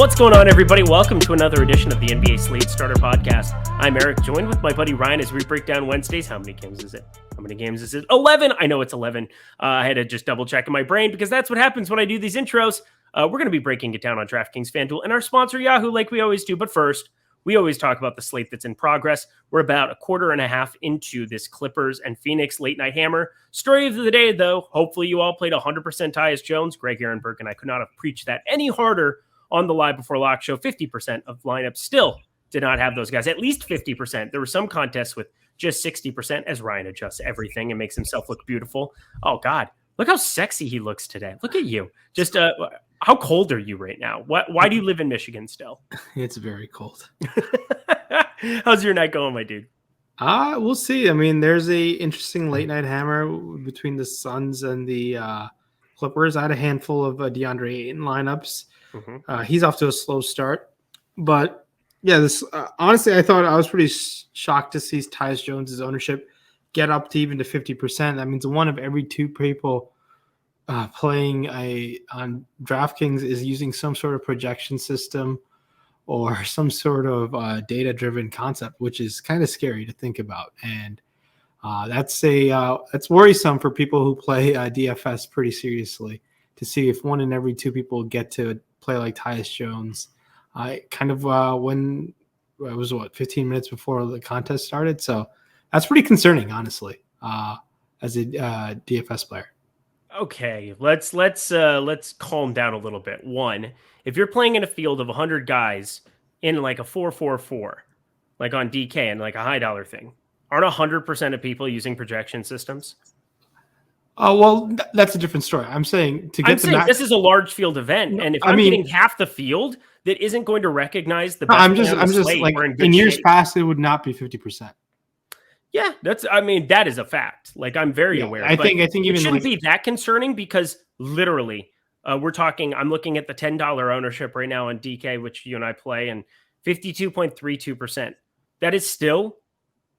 What's going on, everybody? Welcome to another edition of the NBA Slate Starter Podcast. I'm Eric, joined with my buddy Ryan as we break down Wednesdays. How many games is it? 11. I know it's 11. I had to just double check in my brain because that's what happens when I do these intros. We're going to be breaking it down on DraftKings, FanDuel, and our sponsor Yahoo, like we always do. But first, we always talk about the slate that's in progress. We're about a quarter and a half into this Clippers and Phoenix late night hammer. Story of the day, though, hopefully you all played 100% Tyus Jones. Greg Ehrenberg and I could not have preached that any harder on the Live Before Lock show. 50% of lineups still did not have those guys, at least 50%. There were some contests with just 60% as Ryan adjusts everything and makes himself look beautiful. Oh, God. Look how sexy he looks today. Look at you. Just how cold are you right now? Why do you live in Michigan still? It's very cold. How's your night going, my dude? We'll see. I mean, there's a interesting late night hammer between the Suns and the Clippers. I had a handful of DeAndre Ayton lineups. Mm-hmm. He's off to a slow start. But, yeah, this honestly, I thought I was pretty shocked to see Tyus Jones' ownership get up to even to 50%. That means one of every two people playing on DraftKings is using some sort of projection system or some sort of data-driven concept, which is kind of scary to think about. And that's worrisome for people who play DFS pretty seriously, to see if one in every two people get to play like Tyus Jones. When it was 15 minutes before the contest started. So that's pretty concerning, honestly, as a DFS player. Okay, let's calm down a little bit. One, if you're playing in a field of 100 guys in like a 4-4-4, like on DK and like a high dollar thing, aren't 100% of people using projection systems? Oh, well, that's a different story. I'm saying this is a large field event, and if I'm getting half the field that isn't going to recognize the best, I'm just like in years past, it would not be 50%. Yeah, that is a fact. Like, I'm very aware. I think it shouldn't be that concerning because literally, I'm looking at the $10 ownership right now on DK, which you and I play, and 52.32%. That is still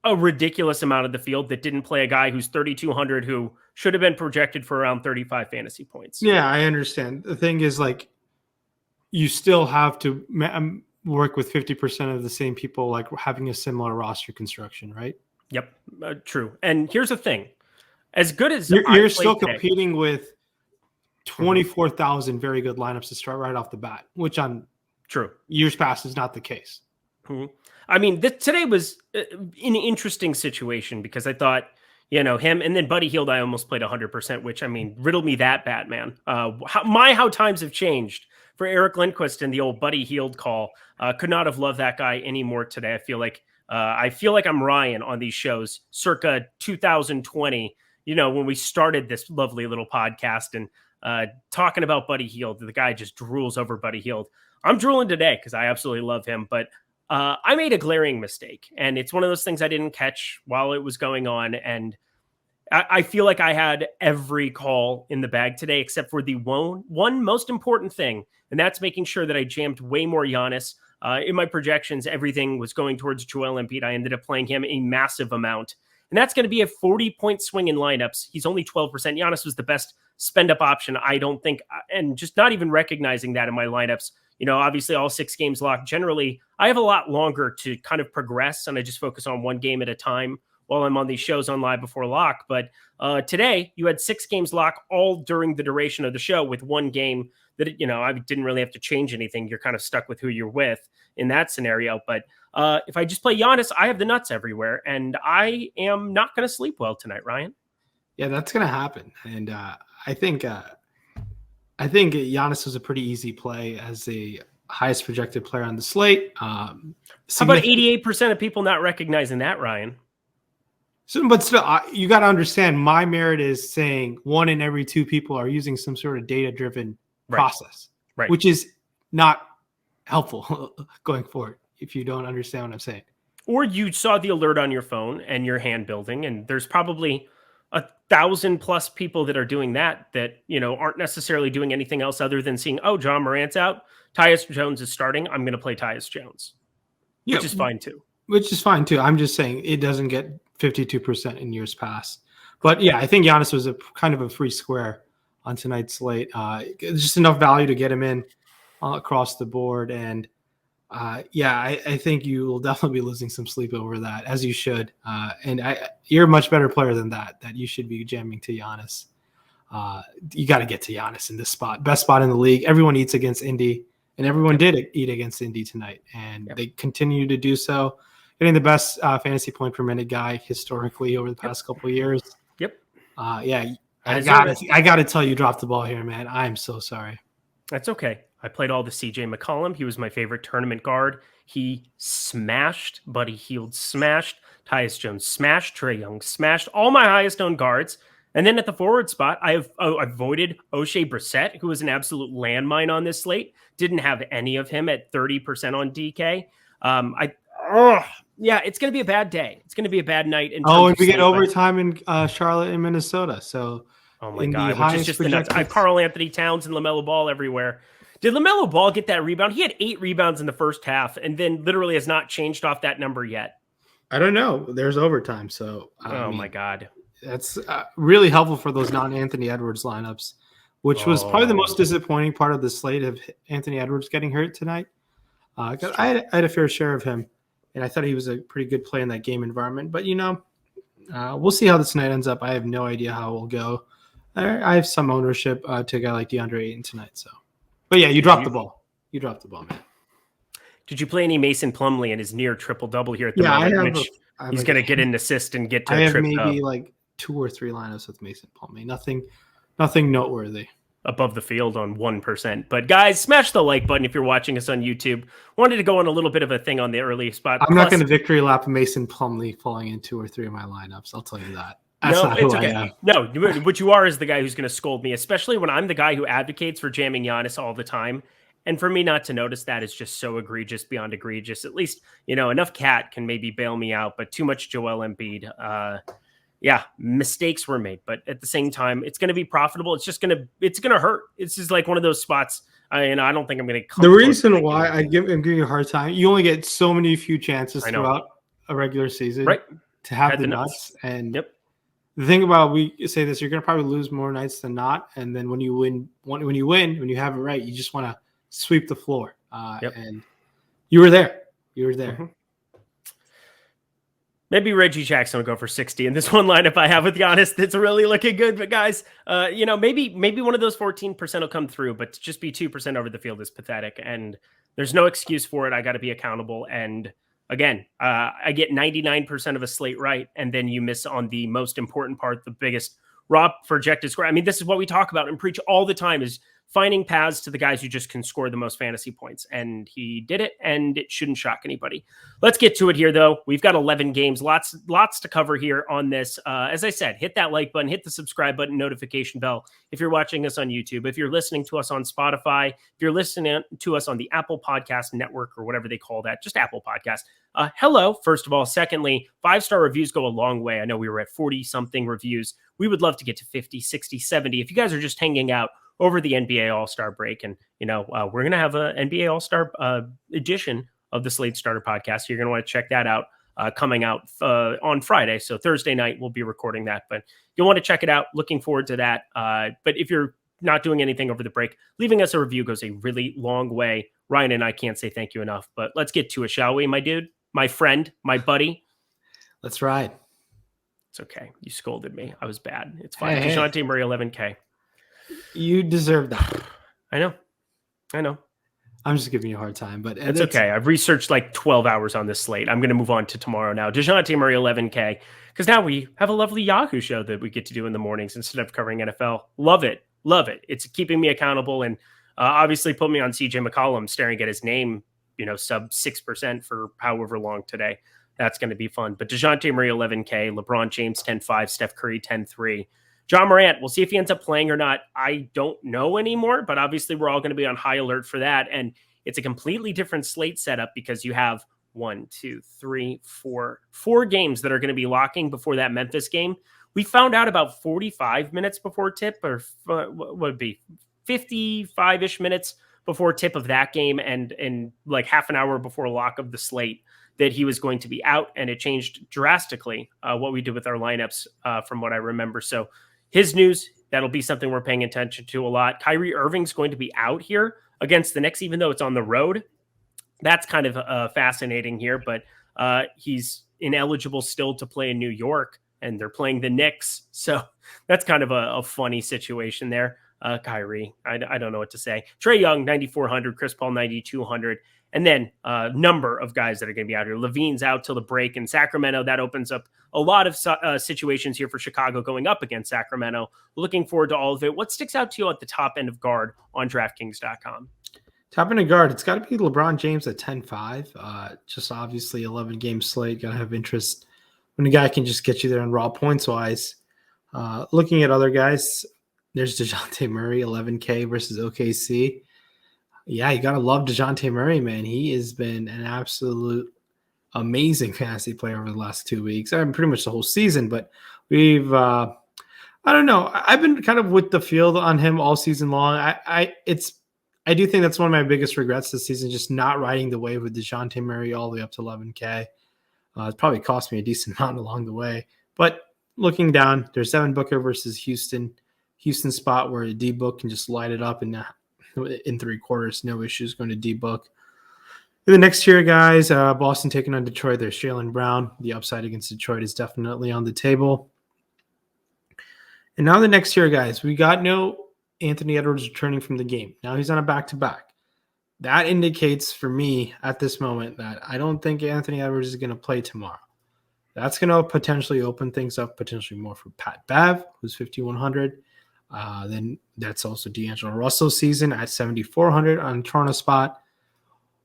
a ridiculous amount of the field that didn't play a guy who's 3,200 who should have been projected for around 35 fantasy points. Yeah, I understand. The thing is, like, you still have to work with 50% of the same people, like having a similar roster construction, right? Yep, true. And here's the thing: as good as you're still competing with 24,000 very good lineups to start right off the bat, which on years past is not the case. Mm-hmm. I mean, today was an interesting situation because I thought, him and then Buddy Hield, I almost played 100%, which, I mean, riddle me that, Batman. How times have changed for Eric Lindquist and the old Buddy Hield call. Could not have loved that guy anymore today. I feel like I'm Ryan on these shows circa 2020, when we started this lovely little podcast and talking about Buddy Hield. The guy just drools over Buddy Hield. I'm drooling today because I absolutely love him, but I made a glaring mistake, and it's one of those things I didn't catch while it was going on. And I feel like I had every call in the bag today, except for the one most important thing. And that's making sure that I jammed way more Giannis. In my projections, everything was going towards Joel Embiid. I ended up playing him a massive amount. And that's going to be a 40-point swing in lineups. He's only 12%. Giannis was the best spend-up option, I don't think. And just not even recognizing that in my lineups. Obviously all 6 games locked. Generally, I have a lot longer to kind of progress, and I just focus on one game at a time while I'm on these shows on Live Before Lock. But today, you had 6 games locked all during the duration of the show with one game that, I didn't really have to change anything. You're kind of stuck with who you're with in that scenario. But if I just play Giannis, I have the nuts everywhere, and I am not going to sleep well tonight, Ryan. Yeah, that's going to happen. And I think Giannis was a pretty easy play as the highest projected player on the slate. How about 88% of people not recognizing that, Ryan? So, but still, you got to understand, my merit is saying one in every two people are using some sort of data-driven process, right? Which is not helpful going forward if you don't understand what I'm saying. Or you saw the alert on your phone and you're hand building, and there's probably 1,000+ people that are doing that aren't necessarily doing anything else other than seeing, oh, John Morant's out, Tyus Jones is starting, I'm going to play Tyus Jones, which is fine too. I'm just saying it doesn't get 52% in years past. But yeah, I think Giannis was a kind of a free square on tonight's slate. Just enough value to get him in. across the board. And I think you will definitely be losing some sleep over that, as you should. You're a much better player than that you should be jamming to Giannis. You got to get to Giannis in this spot. Best spot in the league. Everyone eats against Indy, and everyone did eat against Indy tonight, and they continue to do so. Getting the best fantasy point per minute guy historically over the past couple of years. Yep. I got to tell you, dropped the ball here, man. I'm so sorry. That's okay. I played all the CJ McCollum. He was my favorite tournament guard. He smashed. Buddy Hield smashed. Tyus Jones smashed. Trae Young smashed. All my highest owned guards. And then at the forward spot, I avoided O'Shea Brissett, who was an absolute landmine on this slate. Didn't have any of him at 30% on DK. It's going to be a bad day. It's going to be a bad night. And we get overtime in Charlotte and Minnesota. So, oh my God, which is just the nuts. I have Karl Anthony Towns and LaMelo Ball everywhere. Did LaMelo Ball get that rebound? He had 8 rebounds in the first half and then literally has not changed off that number yet. I don't know. There's overtime. So, my God. That's really helpful for those non-Anthony Edwards lineups, which was probably the most disappointing part of the slate of Anthony Edwards getting hurt tonight. I had a fair share of him, and I thought he was a pretty good play in that game environment. But, we'll see how this night ends up. I have no idea how it will go. I have some ownership to a guy like DeAndre Ayton tonight. So, but yeah, you dropped the ball. You dropped the ball, man. Did you play any Mason Plumlee in his near triple-double here at the moment? He's going to get an assist and get to I have maybe like 2 or 3 lineups with Mason Plumlee. Nothing noteworthy. Above the field on 1%. But guys, smash the like button if you're watching us on YouTube. Wanted to go on a little bit of a thing on the early spot. I'm not going to victory lap Mason Plumlee falling in 2 or 3 of my lineups. I'll tell you that. That's not who I am. No, what you are is the guy who's going to scold me, especially when I'm the guy who advocates for jamming Giannis all the time. And for me not to notice that is just so egregious beyond egregious. At least, enough Cat can maybe bail me out, but too much Joel Embiid. Mistakes were made, but at the same time, it's going to be profitable. It's going to hurt. It's just like one of those spots. I don't think I'm going to come. The reason why I'm giving you a hard time, you only get so many few chances throughout a regular season to have the nuts. And the thing about, we say this, you're going to probably lose more nights than not. And then when you you have it right, you just want to sweep the floor. And you were there. Mm-hmm. Maybe Reggie Jackson will go for 60 in this one lineup I have with Giannis. That's really looking good. But guys, maybe one of those 14% will come through, but to just be 2% over the field is pathetic. And there's no excuse for it. I got to be accountable. And again, I get 99% of a slate right. And then you miss on the most important part, the biggest raw projected score. I mean, this is what we talk about and preach all the time, is finding paths to the guys who just can score the most fantasy points. And he did it, and it shouldn't shock anybody. Let's get to it here, though. We've got 11 games, lots to cover here on this. As I said, hit that like button, hit the subscribe button, notification bell if you're watching us on YouTube. If you're listening to us on Spotify, if you're listening to us on the Apple Podcast Network or whatever they call that, just Apple Podcast. Hello, first of all. Secondly, 5-star reviews go a long way. I know we were at 40-something reviews. We would love to get to 50, 60, 70. If you guys are just hanging out over the NBA All-Star break, and we're going to have an NBA All-Star edition of the Slate Starter podcast. You're going to want to check that out coming out on Friday. So Thursday night we'll be recording that, but you'll want to check it out. Looking forward to that. But if you're not doing anything over the break, leaving us a review goes a really long way. Ryan and I can't say thank you enough, but let's get to it, shall we, my dude, my friend, my buddy? Let's ride. It's okay. You scolded me. I was bad. It's fine. DeJounte Murray, 11K. You deserve that. I know. I'm just giving you a hard time, but it's okay. I've researched like 12 hours on this slate. I'm going to move on to tomorrow now. DeJounte Murray, 11K, because now we have a lovely Yahoo show that we get to do in the mornings instead of covering NFL. Love it. It's keeping me accountable, and obviously put me on CJ McCollum, staring at his name, sub 6% for however long today. That's going to be fun. But DeJounte Murray, 11K, LeBron James, 10.5, Steph Curry, 10.3. John Morant, we'll see if he ends up playing or not. I don't know anymore, but obviously we're all going to be on high alert for that. And it's a completely different slate setup because you have 4 games that are going to be locking before that Memphis game. We found out about 45 minutes before tip, or what would be 55-ish minutes before tip of that game, and like half an hour before lock of the slate, that he was going to be out, and it changed drastically what we did with our lineups from what I remember. So his news, that'll be something we're paying attention to a lot. Kyrie Irving's going to be out here against the Knicks, even though it's on the road. That's kind of fascinating here, but he's ineligible still to play in New York, and they're playing the Knicks. So that's kind of a funny situation there. Kyrie, I don't know what to say. Trae Young, 9,400, Chris Paul, 9,200. And then a number of guys that are going to be out here. Levine's out till the break in Sacramento. That opens up a lot of situations here for Chicago going up against Sacramento. Looking forward to all of it. What sticks out to you at the top end of guard on DraftKings.com? Top end of guard, it's got to be LeBron James at 10-5. Just obviously 11-game slate. Got to have interest when a guy can just get you there on raw points wise. Looking at other guys, there's DeJounte Murray, 11K versus OKC. Yeah, you got to love DeJounte Murray, man. He has been an absolute amazing fantasy player over the last 2 weeks. I mean, pretty much the whole season, but we've I don't know. I've been kind of with the field on him all season long. I do think that's one of my biggest regrets this season, just not riding the wave with DeJounte Murray all the way up to 11K. It probably cost me a decent amount along the way. But looking down, there's Devin Booker versus Houston spot where D-Book can just light it up in 3 quarters, no issues going to D-Book. In the next tier, guys, Boston taking on Detroit. There's Jaylen Brown. The upside against Detroit is definitely on the table. And now the next tier, guys, we got no Anthony Edwards returning from the game. Now he's on a back-to-back. That indicates for me at this moment that I don't think Anthony Edwards is going to play tomorrow. That's going to potentially open things up potentially more for Pat Bev, who's 5,100. Then that's also D'Angelo Russell's season at 7,400 on Toronto spot.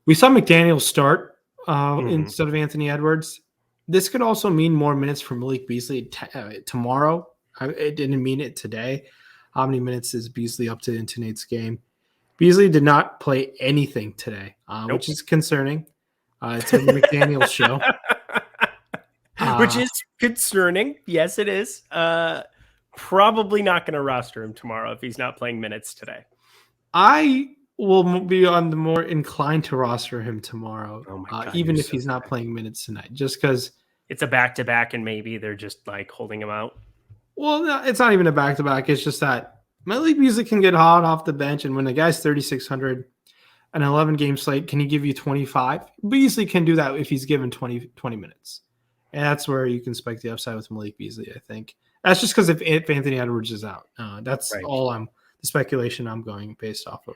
We saw McDaniel start instead of Anthony Edwards. This could also mean more minutes for Malik Beasley tomorrow. It didn't mean it today. How many minutes is Beasley up to in tonight's game? Beasley did not play anything today, which is concerning. It's a McDaniel show. Which is concerning. Yes, it is. Probably not going to roster him tomorrow if he's not playing minutes today. I will be on the more inclined to roster him tomorrow, even if he's not playing minutes tonight, just because it's a back-to-back and maybe they're just like holding him out. Well, no, it's not even a back-to-back. It's just that Malik Beasley can get hot off the bench, and when the guy's 3,600, an 11-game slate, can he give you 25? Beasley can do that if he's given 20 minutes. And that's where you can spike the upside with Malik Beasley, I think. That's just because if Anthony Edwards is out. That's right. The speculation I'm going based off of.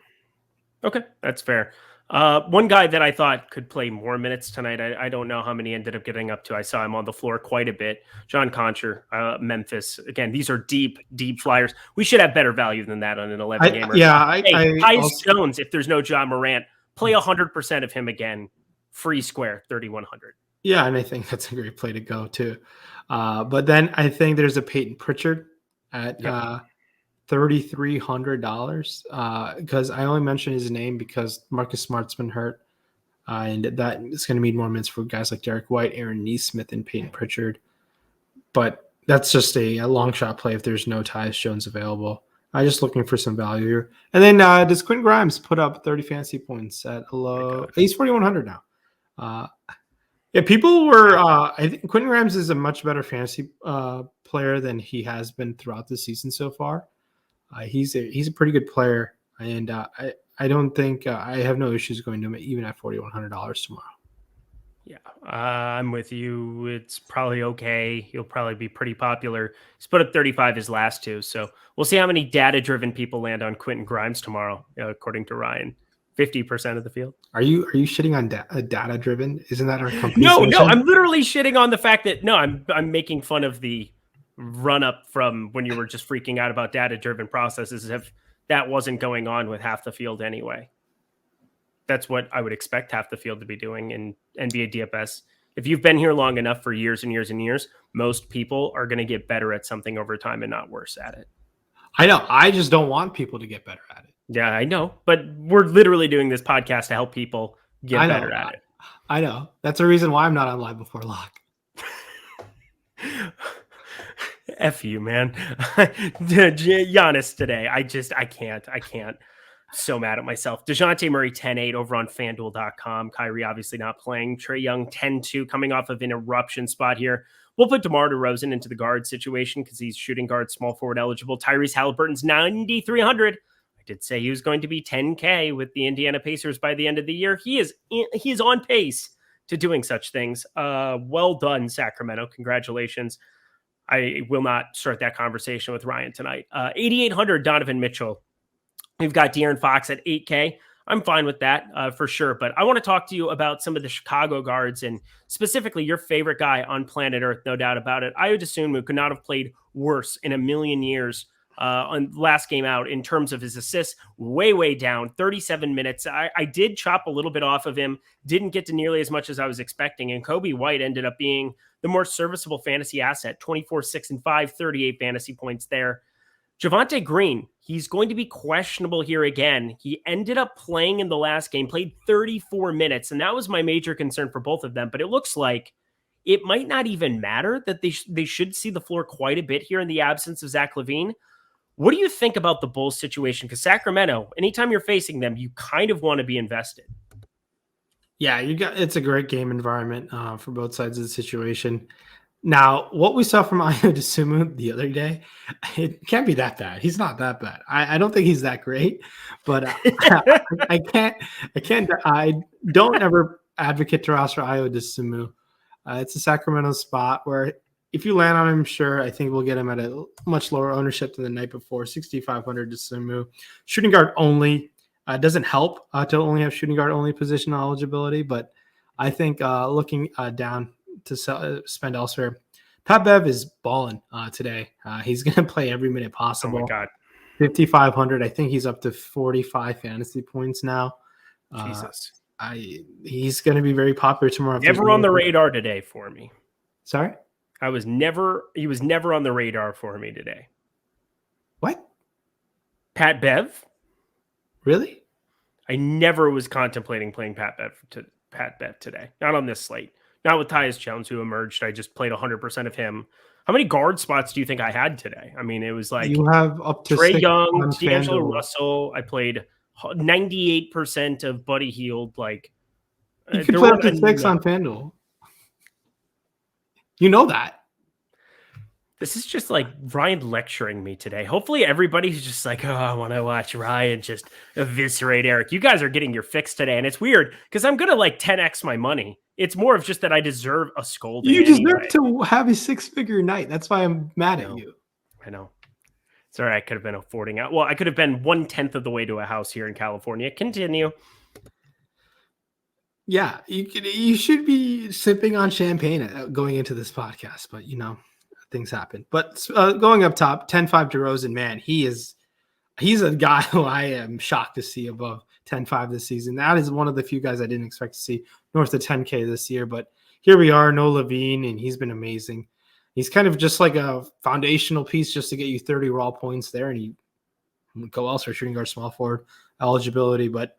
Okay, that's fair. One guy that I thought could play more minutes tonight, I don't know how many ended up getting up to. I saw him on the floor quite a bit. John Concher, Memphis. Again, these are deep flyers. We should have better value than that on an 11-gamer. Tyus Jones, if there's no John Morant, play 100% of him again. Free square, 3,100. Yeah, and I think that's a great play to go too. But then I think there's a Peyton Pritchard at $3,300 because I only mention his name because Marcus Smart's been hurt. And that is going to mean more minutes for guys like Derek White, Aaron Nesmith, and Peyton Pritchard. But that's just a long shot play if there's no Tyus Jones available. I'm just looking for some value here. And then does Quentin Grimes put up 30 fantasy points at a low? He's 4,100 now. People were I think Quentin Grimes is a much better fantasy player than he has been throughout the season so far. He's a pretty good player, and I don't think I have no issues going to him even at $4,100 tomorrow. Yeah, I'm with you. It's probably okay. He'll probably be pretty popular. He's put up 35 his last two, so we'll see how many data-driven people land on Quentin Grimes tomorrow, according to Ryan. 50% of the field. Are you shitting on data-driven? Isn't that our company? No, I'm literally shitting on the fact that I'm making fun of the run-up from when you were just freaking out about data-driven processes if that wasn't going on with half the field anyway. That's what I would expect half the field to be doing in NBA DFS. If you've been here long enough for years and years and years, most people are going to get better at something over time and not worse at it. I know. I just don't want people to get better at it. Yeah, I know. But we're literally doing this podcast to help people get better at it. I know. That's the reason why I'm not on Live Before Lock. F you, man. Giannis today. I can't. So mad at myself. DeJounte Murray 10-8 over on FanDuel.com. Kyrie obviously not playing. Trae Young 10-2 coming off of an eruption spot here. We'll put DeMar DeRozan into the guard situation because he's shooting guard, small forward eligible. Tyrese Halliburton's 9,300. I did say he was going to be 10K with the Indiana Pacers by the end of the year. He is on pace to doing such things. Well done, Sacramento. Congratulations. I will not start that conversation with Ryan tonight. 8,800 Donovan Mitchell. We've got De'Aaron Fox at 8K. I'm fine with that for sure. But I want to talk to you about some of the Chicago guards and specifically your favorite guy on planet Earth, no doubt about it. Ayo Dosunmu could not have played worse in a million years on last game out in terms of his assists, way down, 37 minutes. I did chop a little bit off of him, didn't get to nearly as much as I was expecting. And Kobe White ended up being the more serviceable fantasy asset, 24, 6, and 5, 38 fantasy points there. Javonte Green, he's going to be questionable here again. He ended up playing in the last game, played 34 minutes, and that was my major concern for both of them. But it looks like it might not even matter that they should see the floor quite a bit here in the absence of Zach LaVine. What do you think about the Bulls situation? Because Sacramento, anytime you're facing them, you kind of want to be invested. Yeah, it's a great game environment for both sides of the situation. Now, what we saw from Ayo Dosunmu the other day, it can't be that bad. He's not that bad. I don't think he's that great, but I don't ever advocate to roster Ayo Dosunmu. It's a Sacramento spot where if you land on him, sure, I think we'll get him at a much lower ownership than the night before, 6,500 Dosunmu. Shooting guard only. Doesn't help to only have shooting guard only position eligibility, but I think looking down to spend elsewhere. Pat Bev is balling today. He's going to play every minute possible. Oh my God. 5,500. I think he's up to 45 fantasy points now. Jesus. He's going to be very popular tomorrow. Never on the radar today for me. Sorry? He was never on the radar for me today. What? Pat Bev? Really? I never was contemplating playing Pat Bev today. Not on this slate. Not with Tyus Jones, who emerged. I just played 100% of him. How many guard spots do you think I had today? I mean, it was like you have up to Trae Young, D'Angelo Russell. I played 98% of Buddy Hield. Like you could play up to 6 on FanDuel. You know that. This is just like Ryan lecturing me today. Hopefully everybody's just like, oh, I want to watch Ryan just eviscerate Eric. You guys are getting your fix today. And it's weird because I'm going to like 10x my money. It's more of just that I deserve a scolding. You deserve to have a 6-figure night. That's why I'm mad at you. I know. Sorry, I could have been affording out. Well, I could have been 1/10 of the way to a house here in California. Continue. Yeah, you should be sipping on champagne going into this podcast, but things happen. But going up top, 10-5 DeRozan, man, he's a guy who I am shocked to see above 10-5 this season. That is one of the few guys I didn't expect to see north of 10K this year. But here we are, no LaVine, and he's been amazing. He's kind of just like a foundational piece just to get you 30 raw points there, and he go elsewhere, shooting guard, small forward eligibility. But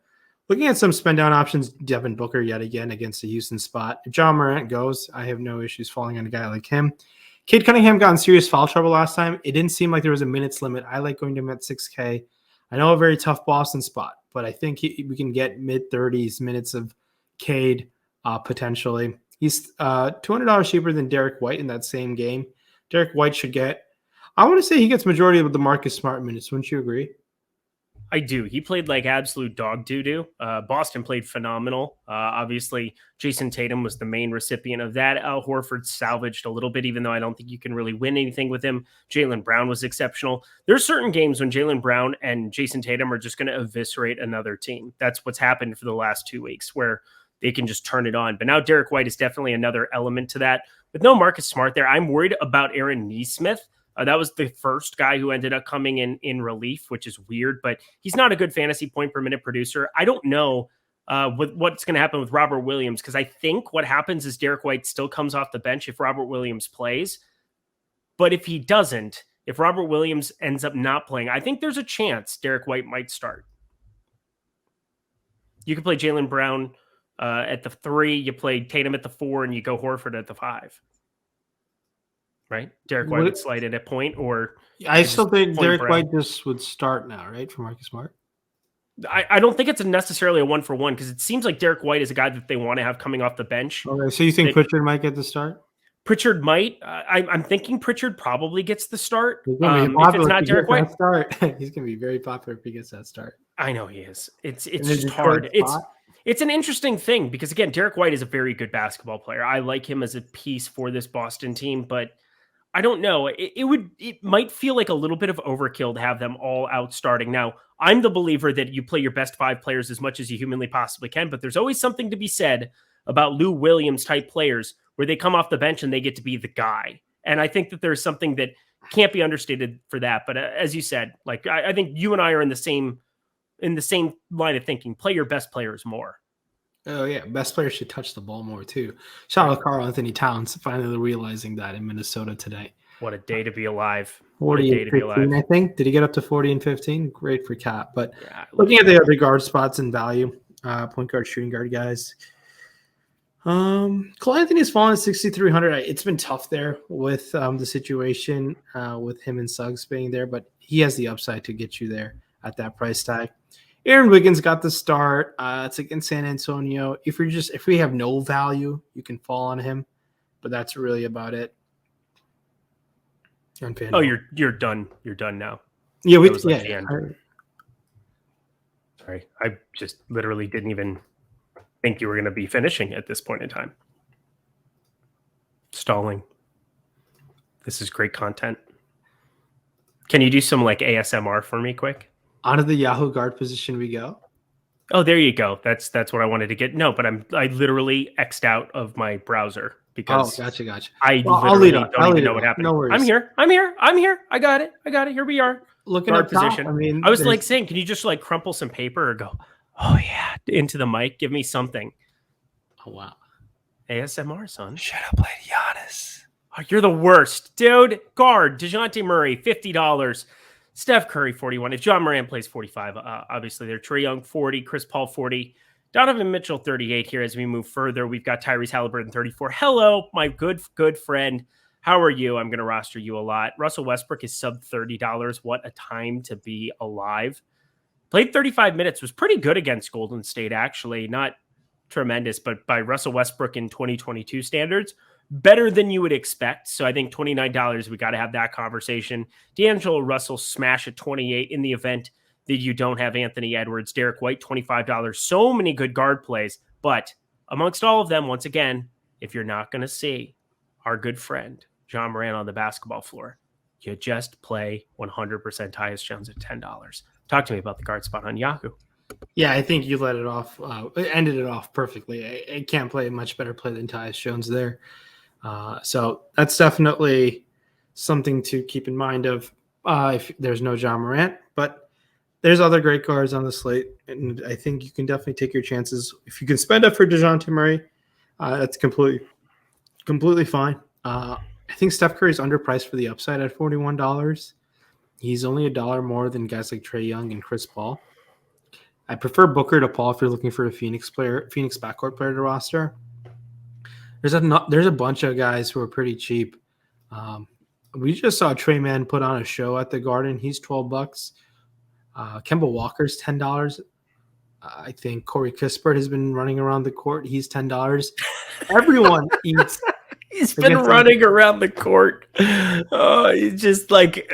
looking at some spend down options, Devin Booker yet again against the Houston spot. If John Morant goes, I have no issues falling on a guy like him. Cade Cunningham got in serious foul trouble last time. It didn't seem like there was a minutes limit. I like going to him at 6K. I know a very tough Boston spot, but I think we can get mid-30s minutes of Cade potentially. He's $200 cheaper than Derek White in that same game. Derek White should get, I want to say he gets majority of the Marcus Smart minutes. Wouldn't you agree? I do. He played like absolute dog doo-doo. Boston played phenomenal. Obviously, Jason Tatum was the main recipient of that. Al Horford salvaged a little bit, even though I don't think you can really win anything with him. Jaylen Brown was exceptional. There's certain games when Jaylen Brown and Jason Tatum are just going to eviscerate another team. That's what's happened for the last 2 weeks, where they can just turn it on. But now Derek White is definitely another element to that. With no Marcus Smart there, I'm worried about Aaron Nesmith. That was the first guy who ended up coming in relief, which is weird, but he's not a good fantasy point per minute producer. I don't know what's going to happen with Robert Williams, because I think what happens is Derek White still comes off the bench if Robert Williams plays. But if he doesn't, if Robert Williams ends up not playing, I think there's a chance Derek White might start. You could play Jaylen Brown at the 3, you play Tatum at the 4, and you go Horford at the 5. Right? Derek White would slide in at point, or I still think Derek White just would start now, right? For Marcus Smart. I don't think it's necessarily a 1-for-1, because it seems like Derek White is a guy that they want to have coming off the bench. Okay, so you think Pritchard might get the start? Pritchard might. I'm thinking Pritchard probably gets the start. He's gonna be If it's popular not if he Derek gets White, that start. He's gonna be very popular if he gets that start. I know he is. It's In the just Detroit hard. spot. It's an interesting thing because again, Derek White is a very good basketball player. I like him as a piece for this Boston team, but I don't know. It might feel like a little bit of overkill to have them all out starting. Now, I'm the believer that you play your best 5 players as much as you humanly possibly can, but there's always something to be said about Lou Williams type players where they come off the bench and they get to be the guy. And I think that there's something that can't be understated for that. But as you said, like I think you and I are in the same line of thinking. Play your best players more. Oh yeah, best player should touch the ball more too. Shout out Karl Anthony Towns finally realizing that in Minnesota today. What a day to be alive. 40 and 15, I think. Did he get up to 40 and 15? Great for Cat. But yeah, looking at the other guard spots in value, point guard, shooting guard guys. Cole Anthony's fallen at 6,300. It's been tough there with the situation with him and Suggs being there, but he has the upside to get you there at that price tag. Aaron Wiggins got the start. It's against San Antonio. If we have no value, you can fall on him, but that's really about it. Oh, you're done. You're done now. Yeah, Sorry, I just literally didn't even think you were going to be finishing at this point in time. Stalling. This is great content. Can you do some like ASMR for me quick? Out of the Yahoo guard position we go. Oh, there you go. That's what I wanted to get. No, but I literally X'd out of my browser because gotcha. I literally don't even know what happened. No worries. I'm here. I got it. Here we are. Looking guard at position. Top, I was like saying, can you just like crumple some paper or go, oh yeah, into the mic? Give me something. Oh wow. ASMR, son. Shut up, Lady Giannis. Oh, you're the worst, dude. Guard, DeJounte Murray, $50. Steph Curry, 41. If John Moran plays 45, obviously they're Trae Young, 40, Chris Paul, 40. Donovan Mitchell, 38 here as we move further. We've got Tyrese Halliburton, 34. Hello, my good friend. How are you? I'm going to roster you a lot. Russell Westbrook is sub $30. What a time to be alive. Played 35 minutes. Was pretty good against Golden State, actually. Not tremendous, but by Russell Westbrook in 2022 standards, better than you would expect. So I think $29, we got to have that conversation. D'Angelo Russell smash at 28 in the event that you don't have Anthony Edwards. Derek White, $25. So many good guard plays. But amongst all of them, once again, if you're not going to see our good friend John Moran on the basketball floor, you just play 100% Tyus Jones at $10. Talk to me about the guard spot on Yahoo. Yeah, I think you let it off. Ended it off perfectly. I can't play a much better play than Tyus Jones there. So that's definitely something to keep in mind of if there's no John Morant. But there's other great guards on the slate, and I think you can definitely take your chances. If you can spend up for DeJounte Murray, that's completely fine. I think Steph Curry's underpriced for the upside at $41. He's only $1 more than guys like Trae Young and Chris Paul. I prefer Booker to Paul if you're looking for a Phoenix backcourt player to roster. There's a bunch of guys who are pretty cheap. We just saw Trey Mann put on a show at the Garden. He's $12. Kemba Walker's $10. I think Corey Kispert has been running around the court. He's $10. Everyone eats. He's been running around the court. Oh, he's just like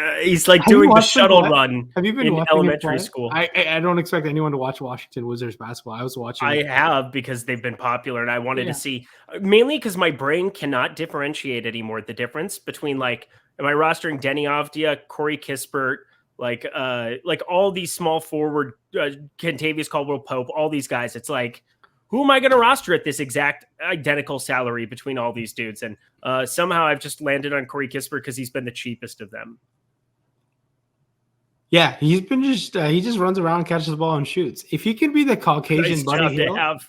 doing the shuttle run. Have you been in elementary school? I don't expect anyone to watch Washington Wizards basketball. I was watching. I have because they've been popular, and I wanted to see mainly because my brain cannot differentiate anymore the difference between like, am I rostering Denny Avdia, Corey Kispert, like all these small forward, Kentavious Caldwell-Pope, all these guys. It's like, who am I going to roster at this exact identical salary between all these dudes? And somehow I've just landed on Corey Kispert because he's been the cheapest of them. Yeah, he's been he just runs around, catches the ball, and shoots. If he can be the Caucasian Buddy Hield,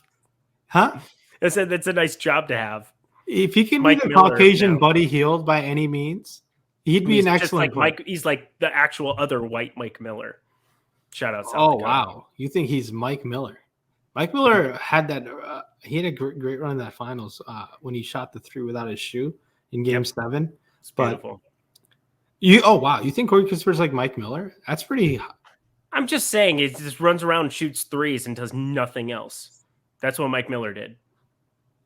huh? I said that's a nice job to have. If he can be the Caucasian Buddy Hield by any means, he'd be an excellent Mike. He's like the actual other white Mike Miller. Shout out. South Dakota. Wow, you think he's Mike Miller? Mike Miller had that. He had a great run in that finals when he shot the 3 without his shoe in Game 7. It's beautiful. Wow! You think Corey Kispert's like Mike Miller? That's pretty. I'm just saying, he just runs around, shoots threes, and does nothing else. That's what Mike Miller did.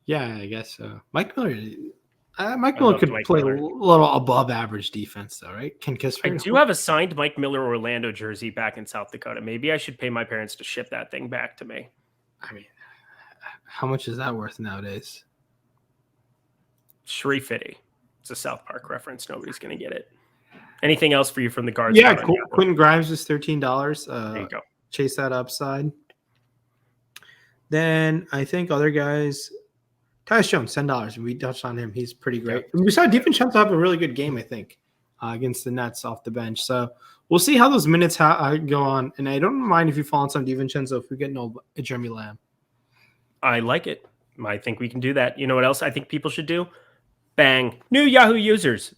Yeah, I guess so. Mike Miller. Mike I Miller loved could Mike play a Miller. little above average defense, though, right? Can I Kispert do have a signed Mike Miller Orlando jersey back in South Dakota. Maybe I should pay my parents to ship that thing back to me. I mean, how much is that worth nowadays? Shree Fitty. It's a South Park reference. Nobody's going to get it. Anything else for you from the guard Yeah, spot on Yahoo? Quentin Grimes is $13. There you go. Chase that upside. Then I think other guys, Tyus Jones, $10. We touched on him. He's pretty great. Yep. We saw DiVincenzo have a really good game, I think, against the Nets off the bench. So we'll see how those minutes go on. And I don't mind if you fall on some DiVincenzo if we get no Jeremy Lamb. I like it. I think we can do that. You know what else I think people should do? Bang. New Yahoo users.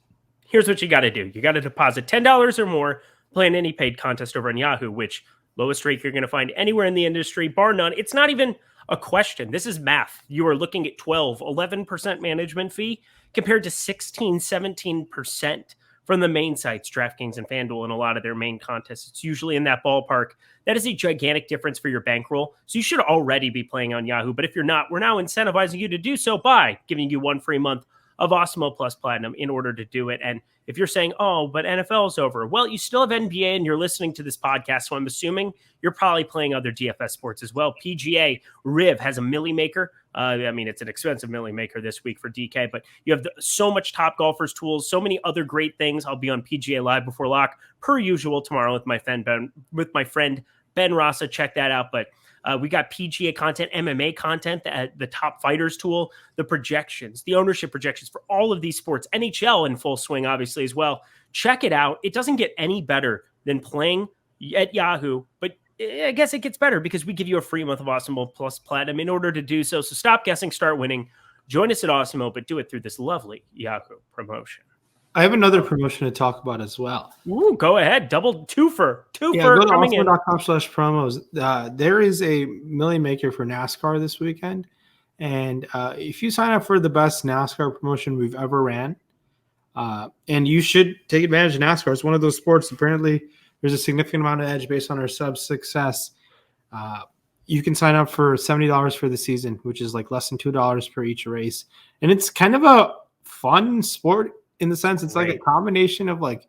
Here's what you got to do. You got to deposit $10 or more, play in any paid contest over on Yahoo, which lowest rate you're going to find anywhere in the industry, bar none. It's not even a question. This is math. You are looking at 11% management fee compared to 17% from the main sites, DraftKings and FanDuel, and a lot of their main contests. It's usually in that ballpark. That is a gigantic difference for your bankroll. So you should already be playing on Yahoo. But if you're not, we're now incentivizing you to do so by giving you 1 free month of Awesemo Plus Platinum in order to do it. And if you're saying, oh, but NFL's over, well, you still have NBA and you're listening to this podcast. So I'm assuming you're probably playing other DFS sports as well. PGA Riv has a Millie Maker. It's an expensive Millie Maker this week for DK, but you have so much Top Golfers tools, so many other great things. I'll be on PGA Live before lock per usual tomorrow with my friend Ben Rasa. Check that out. But we got PGA content, MMA content, the top fighters tool, the projections, the ownership projections for all of these sports, NHL in full swing, obviously, as well. Check it out. It doesn't get any better than playing at Yahoo, but I guess it gets better because we give you a free month of Awesemo Plus Platinum in order to do so. So stop guessing, start winning. Join us at Awesemo, but do it through this lovely Yahoo promotion. I have another promotion to talk about as well. Ooh, go ahead. Double twofer. Go to awesemo.com/promos. There is a Millie Maker for NASCAR this weekend. And if you sign up for the best NASCAR promotion we've ever ran, and you should take advantage of NASCAR. It's one of those sports. Apparently, there's a significant amount of edge based on our sub success. You can sign up for $70 for the season, which is like less than $2 per each race. And it's kind of a fun sport in the sense it's like a combination of like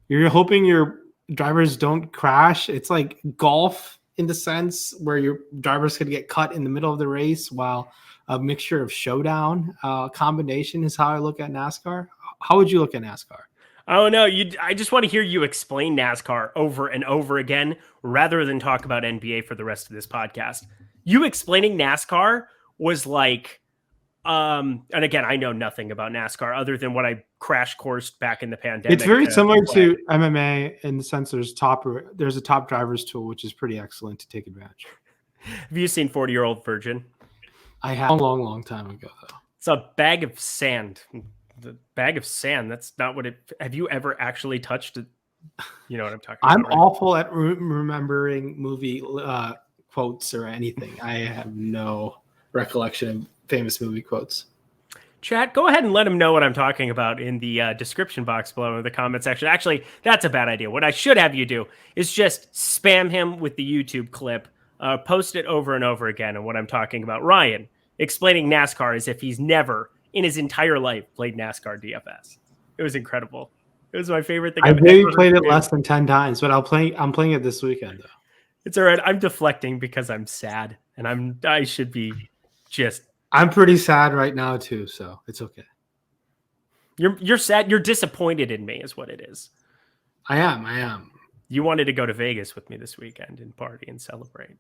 you're hoping your drivers don't crash. It's like golf in the sense where your drivers could get cut in the middle of the race, while a mixture of showdown combination is how I look at NASCAR. How would you look at NASCAR? Oh, no. I just want to hear you explain NASCAR over and over again rather than talk about NBA for the rest of this podcast. You explaining NASCAR was like, and again, I know nothing about NASCAR other than what I crash coursed back in the pandemic. It's very similar to MMA in the sense there's a top drivers tool, which is pretty excellent to take advantage of. Have you seen 40-Year-Old Virgin? I have a long time ago, though. It's a bag of sand. The bag of sand. That's not what it. Have you ever actually touched it? You know what I'm talking about. I'm awful at remembering movie quotes or anything. I have no recollection of famous movie quotes. Chat, go ahead and let him know what I'm talking about in the description box below in the comment section. Actually, that's a bad idea. What I should have you do is just spam him with the YouTube clip, post it over and over again. And what I'm talking about, Ryan explaining NASCAR as if he's never in his entire life played NASCAR DFS. It was incredible. It was my favorite thing. I've maybe played it less than 10 times, but I'm playing it this weekend though. It's all right. I'm deflecting because I'm sad, and I should be just. I'm pretty sad right now too, so it's okay. You're sad. You're disappointed in me, is what it is. I am. You wanted to go to Vegas with me this weekend and party and celebrate.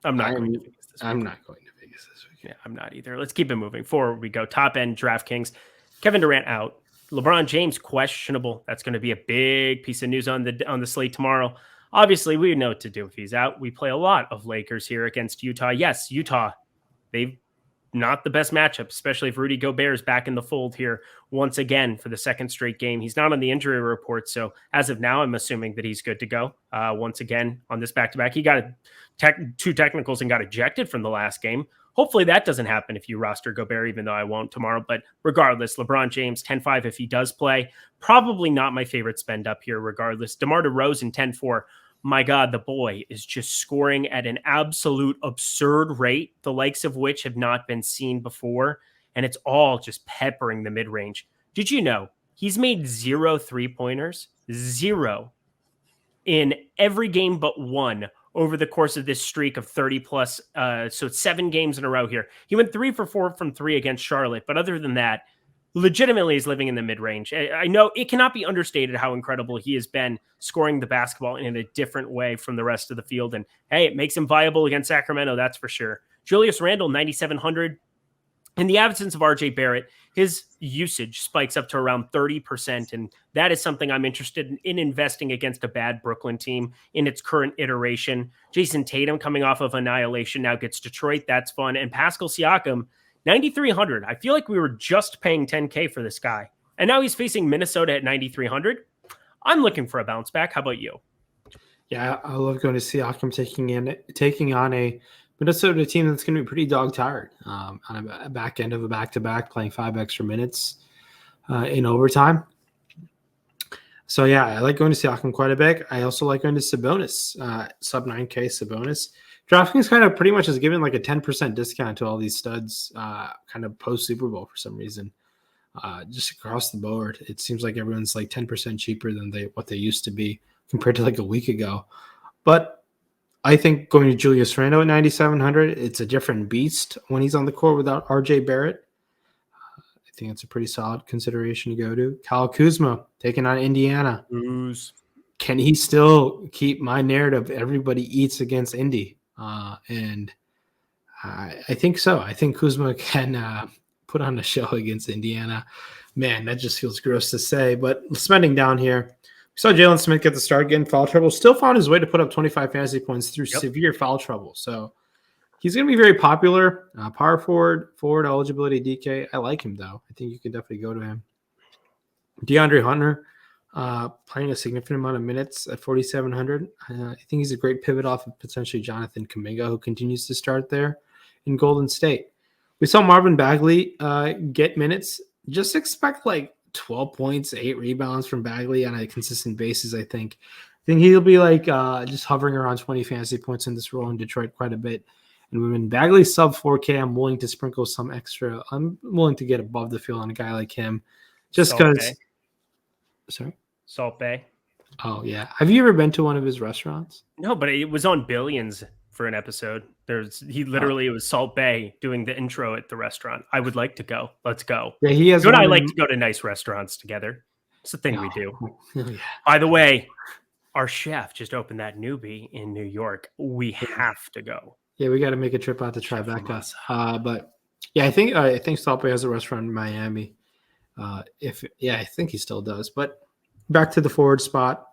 I'm not going to Vegas this weekend. I'm not going to Vegas this weekend. Yeah, I'm not either. Let's keep it moving. Forward we go. Top end DraftKings. Kevin Durant out. LeBron James questionable. That's going to be a big piece of news on the slate tomorrow. Obviously, we know what to do if he's out. We play a lot of Lakers here against Utah. Yes, Utah, they've not the best matchup, especially if Rudy Gobert is back in the fold here once again for the second straight game. He's not on the injury report, so as of now, I'm assuming that he's good to go. Once again, on this back-to-back, he got two technicals and got ejected from the last game. Hopefully that doesn't happen if you roster Gobert, even though I won't tomorrow. But regardless, LeBron James, 10-5 if he does play. Probably not my favorite spend up here regardless. DeMar DeRozan, 10-4. My God, the boy is just scoring at an absolute absurd rate, the likes of which have not been seen before. and it's all just peppering the mid-range. Did you know he's made 0 3-pointers? 0 in every game but one over the course of this streak of 30 plus. So it's 7 games in a row here. He went 3 for 4 from 3 against Charlotte. But other than that, legitimately is living in the mid-range. I know it cannot be understated how incredible he has been scoring the basketball in a different way from the rest of the field. And hey, it makes him viable against Sacramento, that's for sure. Julius Randle, 9,700. In the absence of RJ Barrett, his usage spikes up to around 30%. And that is something I'm interested in investing against a bad Brooklyn team in its current iteration. Jason Tatum coming off of annihilation now gets Detroit. That's fun. And Pascal Siakam, 9,300. I feel like we were just paying 10K for this guy. And now he's facing Minnesota at 9,300. I'm looking for a bounce back. How about you? Yeah, I love going to Siakam taking on a Minnesota team that's going to be pretty dog tired on a back end of a back-to-back, playing 5 extra minutes in overtime. So, yeah, I like going to Siakam quite a bit. I also like going to Sabonis, sub 9K Sabonis. DraftKings kind of pretty much has given like a 10% discount to all these studs kind of post-Super Bowl for some reason. Just across the board, it seems like everyone's like 10% cheaper than what they used to be compared to like a week ago. But I think going to Julius Randle at 9,700, it's a different beast when he's on the court without RJ Barrett. I think it's a pretty solid consideration to go to. Kyle Kuzma taking on Indiana. Can he still keep my narrative? Everybody eats against Indy. And I think so. I think Kuzma can put on a show against Indiana. Man, that just feels gross to say. But spending down here, we saw Jalen Smith get the start, getting foul trouble. Still found his way to put up 25 fantasy points through severe foul trouble. So he's going to be very popular. Power forward eligibility DK. I like him, though. I think you can definitely go to him. DeAndre Hunter playing a significant amount of minutes at 4,700. I think he's a great pivot off of potentially Jonathan Kuminga, who continues to start there in Golden State. We saw Marvin Bagley get minutes. Just expect like 12 points, 8 rebounds from Bagley on a consistent basis, I think. I think he'll be like just hovering around 20 fantasy points in this role in Detroit quite a bit. And when Bagley's sub 4K, I'm willing to sprinkle some extra. I'm willing to get above the field on a guy like him. Just because. Sorry? Salt Bay. Oh, yeah. Have you ever been to one of his restaurants? No, but it was on Billions for an episode. It was Salt Bay doing the intro at the restaurant. I would like to go. Let's go. Yeah, he has. You and I like to go to nice restaurants together. It's the thing we do. Oh, yeah. By the way, our chef just opened that newbie in New York. We have to go. Yeah, we got to make a trip out to Tribeca. But yeah, I think Salt Bay has a restaurant in Miami. I think he still does. But back to the forward spot.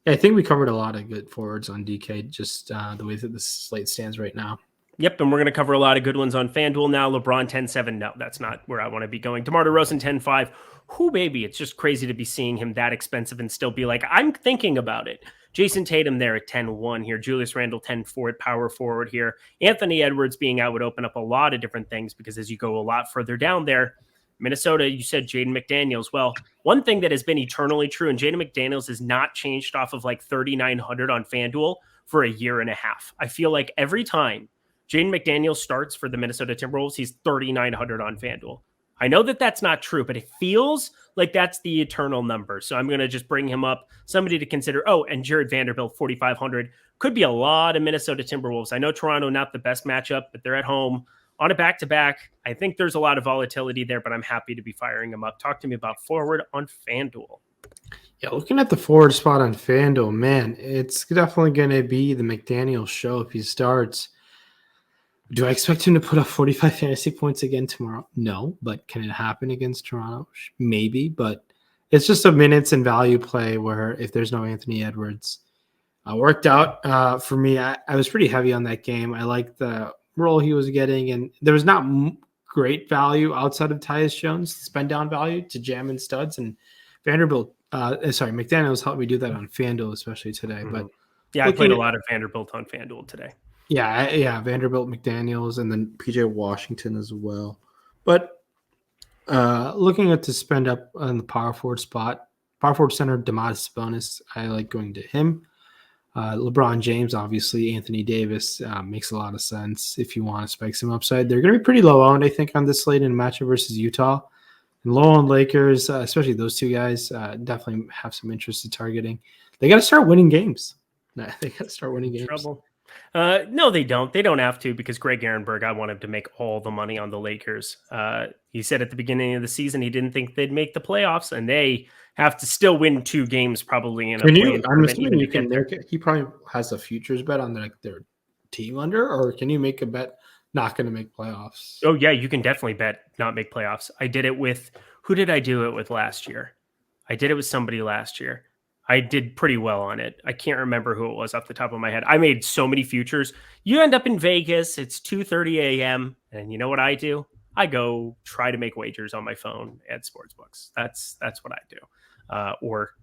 Yeah, I think we covered a lot of good forwards on DK, just the way that the slate stands right now. Yep, and we're going to cover a lot of good ones on FanDuel now. LeBron 10-7. No, that's not where I want to be going. DeMar DeRozan 10-5. Whoo, baby, it's just crazy to be seeing him that expensive and still be like, I'm thinking about it. Jason Tatum there at 10-1 here. Julius Randle 10-4 at power forward here. Anthony Edwards being out would open up a lot of different things because as you go a lot further down there, Minnesota, you said Jaden McDaniels. Well, one thing that has been eternally true, and Jaden McDaniels has not changed off of like 3,900 on FanDuel for a year and a half. I feel like every time Jaden McDaniels starts for the Minnesota Timberwolves, he's 3,900 on FanDuel. I know that that's not true, but it feels like that's the eternal number. So I'm going to just bring him up. Somebody to consider. Oh, and Jared Vanderbilt, 4,500. Could be a lot of Minnesota Timberwolves. I know Toronto, not the best matchup, but they're at home. On a back-to-back, I think there's a lot of volatility there, but I'm happy to be firing him up. Talk to me about forward on FanDuel. Yeah, looking at the forward spot on FanDuel, man, it's definitely going to be the McDaniels show if he starts. Do I expect him to put up 45 fantasy points again tomorrow? No, but can it happen against Toronto? Maybe, but it's just a minutes and value play where if there's no Anthony Edwards, worked out for me. I was pretty heavy on that game. I like the role he was getting, and there was not great value outside of Tyus Jones, spend down value to jam in studs, and McDaniels helped me do that on FanDuel, especially today. Mm-hmm. But yeah, I played a lot of Vanderbilt on FanDuel today. Yeah, Vanderbilt, McDaniels, and then PJ Washington as well. But looking at to spend up on the power forward spot, power forward center, Domantas Sabonis, I like going to him. LeBron James, obviously, Anthony Davis makes a lot of sense if you want to spike some upside. They're going to be pretty low owned, I think, on this slate in a matchup versus Utah. And low owned Lakers, especially those two guys, definitely have some interest in targeting. They got to start winning games. They got to start winning games. Trouble. No, they don't. They don't have to because Greg Ehrenberg, I want him to make all the money on the Lakers. He said at the beginning of the season he didn't think they'd make the playoffs, and they have to still win 2 games probably in a play-in I'm tournament. assuming you can. He probably has a futures bet on their team under, or can you make a bet not going to make playoffs? Oh yeah, you can definitely bet not make playoffs. I did it with who did I do it with last year? I did it with somebody last year. I did pretty well on it. I can't remember who it was off the top of my head. I made so many futures. You end up in Vegas. It's 2:30 a.m. And you know what I do? I go try to make wagers on my phone at sportsbooks. That's what I do. Or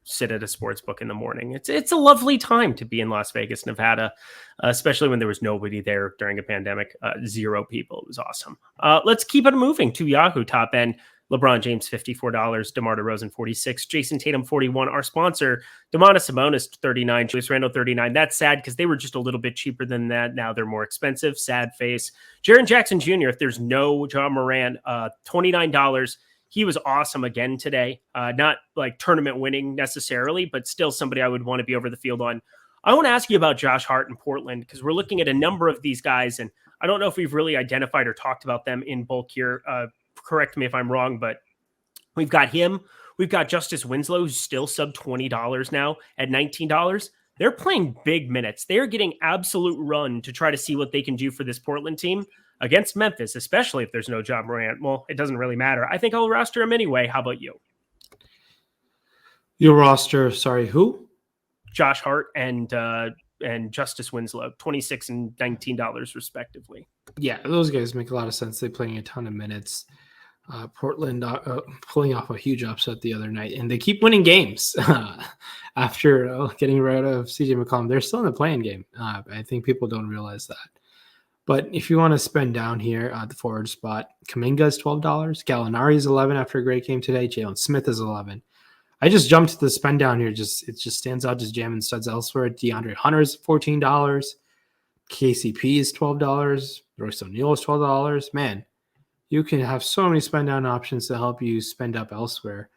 sit at a sports book in the morning. It's a lovely time to be in Las Vegas, Nevada, especially when there was nobody there during a pandemic. 0 people. It was awesome. Let's keep it moving to Yahoo top end. LeBron James, $54. DeMar DeRozan, $46. Jason Tatum, $41. Our sponsor, Domantas Sabonis, $39. Julius Randle, $39. That's sad because they were just a little bit cheaper than that. Now they're more expensive. Sad face. Jaren Jackson Jr., if there's no Ja Morant, $29. He was awesome again today. Not like tournament winning necessarily, but still somebody I would want to be over the field on. I want to ask you about Josh Hart in Portland because we're looking at a number of these guys, and I don't know if we've really identified or talked about them in bulk here. Correct me if I'm wrong, but we've got him. We've got Justice Winslow, who's still sub $20 now at $19. They're playing big minutes. They're getting absolute run to try to see what they can do for this Portland team against Memphis, especially if there's no Ja Morant. Well, it doesn't really matter. I think I'll roster him anyway. How about you? Your roster, who? Josh Hart and Justice Winslow, $26 and $19 respectively. Yeah, those guys make a lot of sense. They're playing a ton of minutes. Portland pulling off a huge upset the other night, and they keep winning games after getting rid of CJ McCollum. They're still in the playing game. I think people don't realize that. But if you want to spend down here at the forward spot, Kuminga is $12. Gallinari is $11 after a great game today. Jalen Smith is $11. I just jumped to the spend down here. It just stands out, just jamming studs elsewhere. DeAndre Hunter is $14. KCP is $12. Royce O'Neal is $12. Man, you can have so many spend down options to help you spend up elsewhere.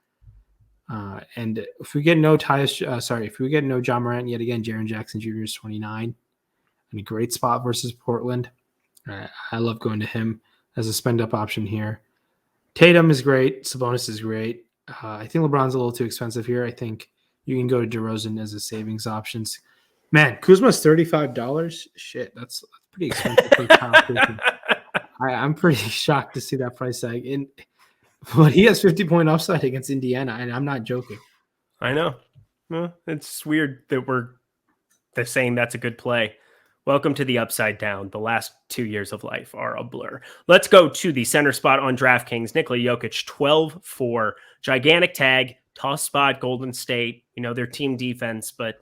And if we get no Ja Morant yet again, Jaren Jackson Jr. is $29. In a great spot versus Portland. I love going to him as a spend up option here. Tatum is great. Sabonis is great. I think LeBron's a little too expensive here. I think you can go to DeRozan as a savings options. Man, Kuzma's $35. Shit, that's pretty expensive for Kyle Kuzma. I'm pretty shocked to see that price tag. But he has 50-point upside against Indiana, and I'm not joking. I know. Well, it's weird that they're saying that's a good play. Welcome to the upside down. The last 2 years of life are a blur. Let's go to the center spot on DraftKings. Nikola Jokic, 12-4. Gigantic tag, tough spot, Golden State. Their team defense. But,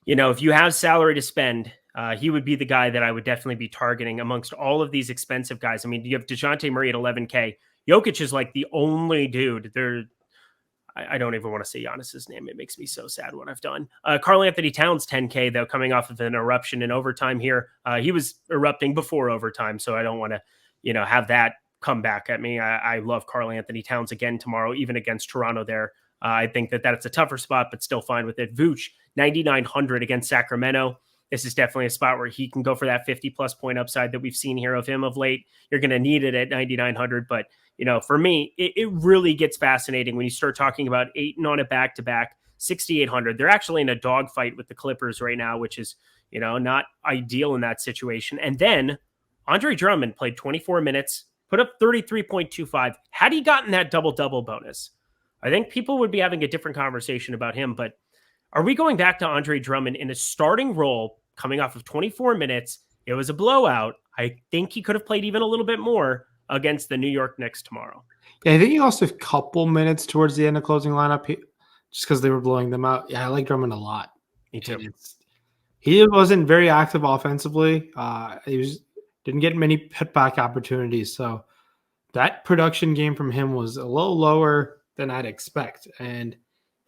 if you have salary to spend, he would be the guy that I would definitely be targeting amongst all of these expensive guys. I mean, you have DeJounte Murray at $11K. Jokic is like the only dude. I don't even want to say Giannis's name. It makes me so sad what I've done. Karl Anthony Towns, $10K, though, coming off of an eruption in overtime here. He was erupting before overtime, so I don't want to, have that come back at me. I love Karl Anthony Towns again tomorrow, even against Toronto there. I think that's a tougher spot, but still fine with it. Vooch, 9,900 against Sacramento. This is definitely a spot where he can go for that 50-plus point upside that we've seen here of him of late. You're going to need it at 9,900, but for me, it really gets fascinating when you start talking about Ayton on a back-to-back, 6,800. They're actually in a dogfight with the Clippers right now, which is, not ideal in that situation. And then Andre Drummond played 24 minutes, put up 33.25. Had he gotten that double-double bonus, I think people would be having a different conversation about him. But are we going back to Andre Drummond in a starting role coming off of 24 minutes? It was a blowout. I think he could have played even a little bit more against the New York Knicks tomorrow. Yeah, I think he lost a couple minutes towards the end of closing lineup just because they were blowing them out. Yeah, I like Drummond a lot. Me too. He wasn't very active offensively. He didn't get many putback opportunities. So that production game from him was a little lower than I'd expect. And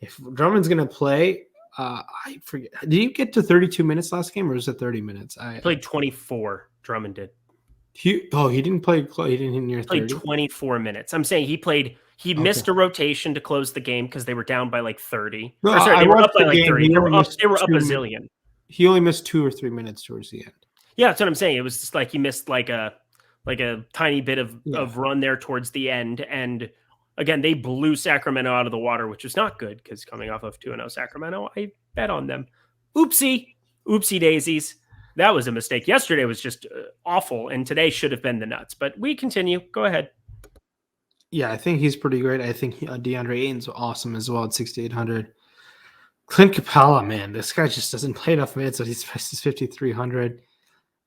if Drummond's going to play, I forget. Did you get to 32 minutes last game, or was it 30 minutes? He played 24. Drummond did. He didn't play. He didn't hit near 30. Played 24 minutes. I'm saying he missed a rotation to close the game because they were down by like 30. No, Or sorry, they were up by like game. 30. They were up a zillion. He only missed 2 or 3 minutes towards the end. Yeah, that's what I'm saying. It was just like he missed like a tiny bit of run there towards the end. And again, they blew Sacramento out of the water, which was not good because coming off of 2-0 Sacramento, I bet on them. Oopsie daisies. That was a mistake. Yesterday was just awful, and today should have been the nuts. But we continue. Go ahead. Yeah, I think he's pretty great. I think DeAndre Ayton's awesome as well at 6,800. Clint Capella, man, this guy just doesn't play enough minutes, so he's priced as 5,300.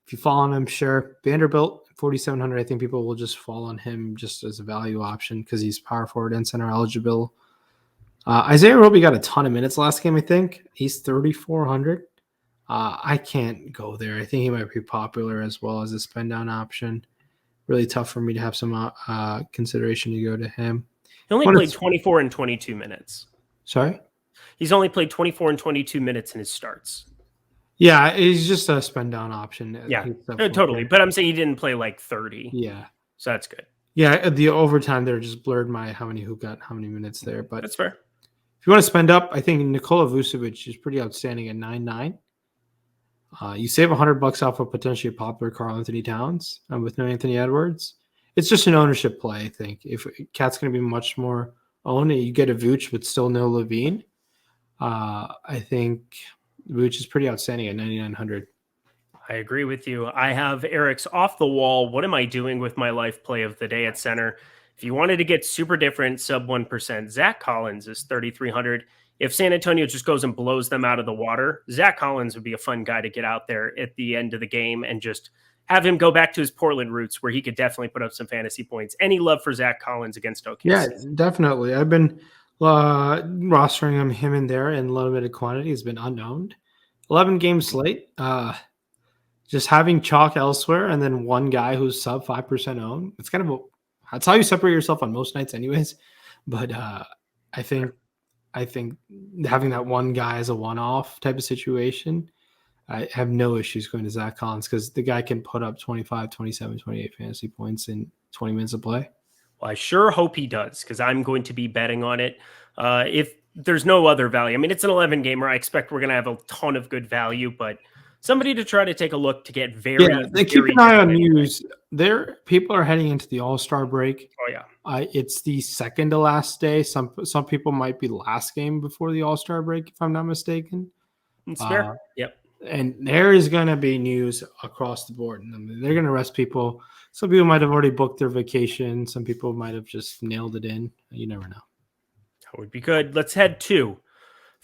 If you fall on him, sure. Vanderbilt, 4,700. I think people will just fall on him just as a value option because he's power forward and center eligible. Isaiah Roby got a ton of minutes last game, I think. He's 3,400. I can't go there. I think he might be popular as well as a spend down option. Really tough for me to have some consideration to go to him. He only played 24 and 22 minutes. Sorry? He's only played 24 and 22 minutes in his starts. Yeah, he's just a spend down option. Yeah, totally. But I'm saying he didn't play like 30. Yeah. So that's good. Yeah, the overtime there just blurred my who got how many minutes there. But that's fair. If you want to spend up, I think Nikola Vucevic is pretty outstanding at 9.9. You save $100 off a potentially popular Karl Anthony Towns with no Anthony Edwards. It's just an ownership play, I think. If Cat's going to be much more owned, you get a Vooch but still no Levine. I think Vooch is pretty outstanding at 9,900. I agree with you. I have Eric's off the wall. What am I doing with my life play of the day at center? If you wanted to get super different, sub 1%, Zach Collins is 3,300. If San Antonio just goes and blows them out of the water, Zach Collins would be a fun guy to get out there at the end of the game and just have him go back to his Portland roots where he could definitely put up some fantasy points. Any love for Zach Collins against OKC? Yeah, definitely. I've been rostering him in there in limited quantity. Has been unknown. 11 game slate. Just having chalk elsewhere and then one guy who's sub 5% owned. It's kind of that's how you separate yourself on most nights anyways. But I think having that one guy as a one-off type of situation, I have no issues going to Zach Collins because the guy can put up 25, 27, 28 fantasy points in 20 minutes of play. Well, I sure hope he does because I'm going to be betting on it. If there's no other value, I mean, it's an 11 gamer. I expect we're going to have a ton of good value, but somebody to try to take a look to get very. Yeah, they keep an eye on news. People are heading into the All-Star break. Oh yeah, it's the second to last day. Some people might be last game before the All-Star break, if I'm not mistaken. It's fair. Yep. And there is going to be news across the board. I mean, they're going to rest people. Some people might have already booked their vacation. Some people might have just nailed it in. You never know. That would be good. Let's head to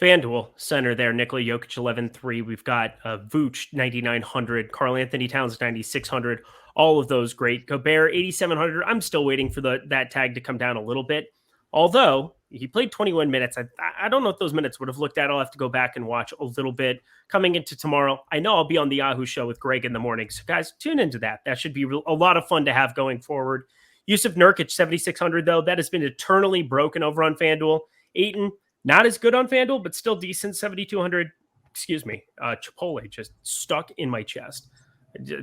FanDuel center there. Nikola Jokic 11.3. We've got Vooch 9,900. Karl Anthony Towns 9,600. All of those great. Gobert 8,700. I'm still waiting for that tag to come down a little bit. Although he played 21 minutes. I don't know what those minutes would have looked at. I'll have to go back and watch a little bit coming into tomorrow. I know I'll be on the Yahoo show with Greg in the morning. So guys, tune into that. That should be a lot of fun to have going forward. Yusuf Nurkic 7,600 though. That has been eternally broken over on FanDuel. Ayton, not as good on FanDuel, but still decent, 7,200. Excuse me. Chipotle just stuck in my chest.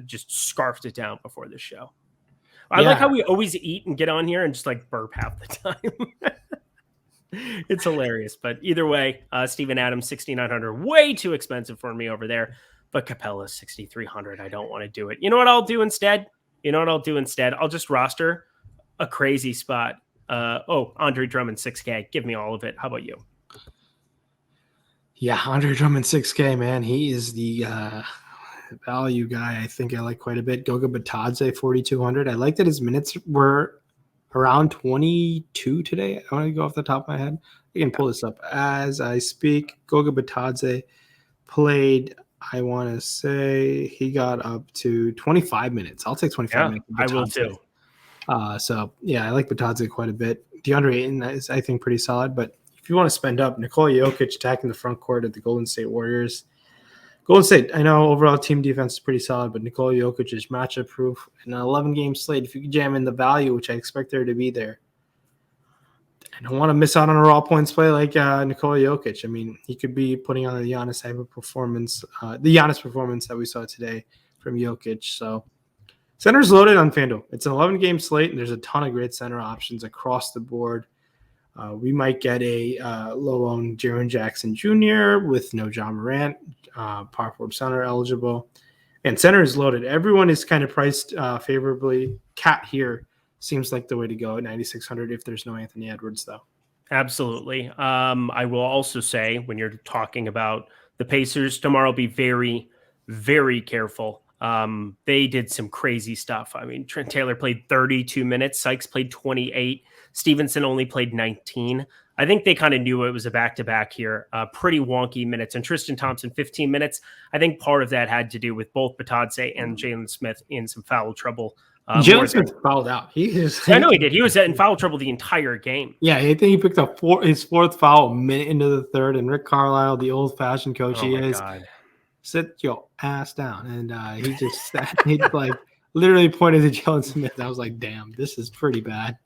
Just scarfed it down before this show. I like how we always eat and get on here and just like burp half the time. It's hilarious. But either way, Steven Adams, 6,900. Way too expensive for me over there. But Capella, 6,300. I don't want to do it. You know what I'll do instead? I'll just roster a crazy spot. Andre Drummond, 6K. Give me all of it. How about you? Yeah, Andre Drummond, 6K, man. He is the value guy I think I like quite a bit. Goga Batadze, 4,200. I like that his minutes were around 22 today. I want to go off the top of my head. I can pull this up as I speak. Goga Batadze played, I want to say he got up to 25 minutes. I'll take 25 minutes. I will too. So, yeah, I like Batadze quite a bit. DeAndre Ayton is, I think, pretty solid. But if you want to spend up, Nikola Jokic attacking the front court at the Golden State Warriors. Golden State, I know overall team defense is pretty solid, but Nikola Jokic is matchup proof. In an 11-game slate, if you can jam in the value, which I expect there to be there, I don't want to miss out on a raw points play like Nikola Jokic. I mean, he could be putting on the Giannis type of performance, the Giannis performance that we saw today from Jokic. So center's loaded on FanDuel. It's an 11-game slate, and there's a ton of great center options across the board. We might get a low-owned Jaren Jackson Jr. with no John Morant, power forward center eligible. And center is loaded. Everyone is kind of priced favorably. Cat here seems like the way to go at 9,600 if there's no Anthony Edwards, though. Absolutely. I will also say, when you're talking about the Pacers tomorrow, be very, very careful. They did some crazy stuff. I mean, Trent Taylor played 32 minutes. Sykes played 28. Stevenson only played 19. I think they kind of knew it was a back-to-back here. Pretty wonky minutes. And Tristan Thompson, 15 minutes. I think part of that had to do with both Batadze and Jalen Smith in some foul trouble. Jalen Smith fouled out. I know he did. He was in foul trouble the entire game. Yeah, I think he picked up his fourth foul a minute into the third. And Rick Carlisle, the old-fashioned coach he is, sit your ass down. And he just sat. He like literally pointed to Jalen Smith. I was like, damn, this is pretty bad.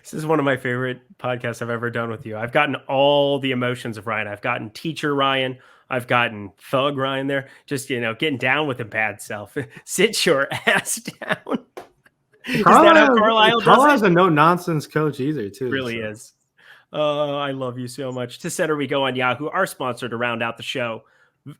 This is one of my favorite podcasts I've ever done with you. I've gotten all the emotions of Ryan. I've gotten teacher Ryan. I've gotten thug Ryan there. Just, getting down with a bad self. Sit your ass down. Is that how Carlisle does it? Carlisle's a no-nonsense coach either, too. Really is. I love you so much. To center we go on Yahoo, our sponsor to round out the show.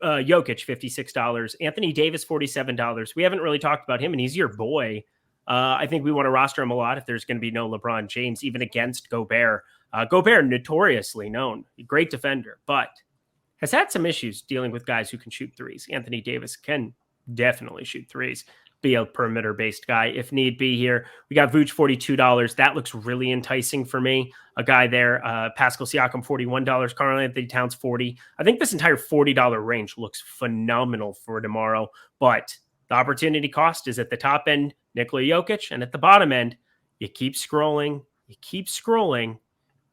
Jokic, $56. Anthony Davis, $47. We haven't really talked about him, and he's your boy. I think we want to roster him a lot if there's going to be no LeBron James, even against Gobert. Gobert, notoriously known, great defender, but has had some issues dealing with guys who can shoot threes. Anthony Davis can definitely shoot threes, be a perimeter-based guy if need be here. We got Vooch, $42. That looks really enticing for me. A guy there, Pascal Siakam, $41. Karl Anthony Towns, $40. I think this entire $40 range looks phenomenal for tomorrow, but the opportunity cost is at the top end, Nikola Jokic, and at the bottom end, you keep scrolling.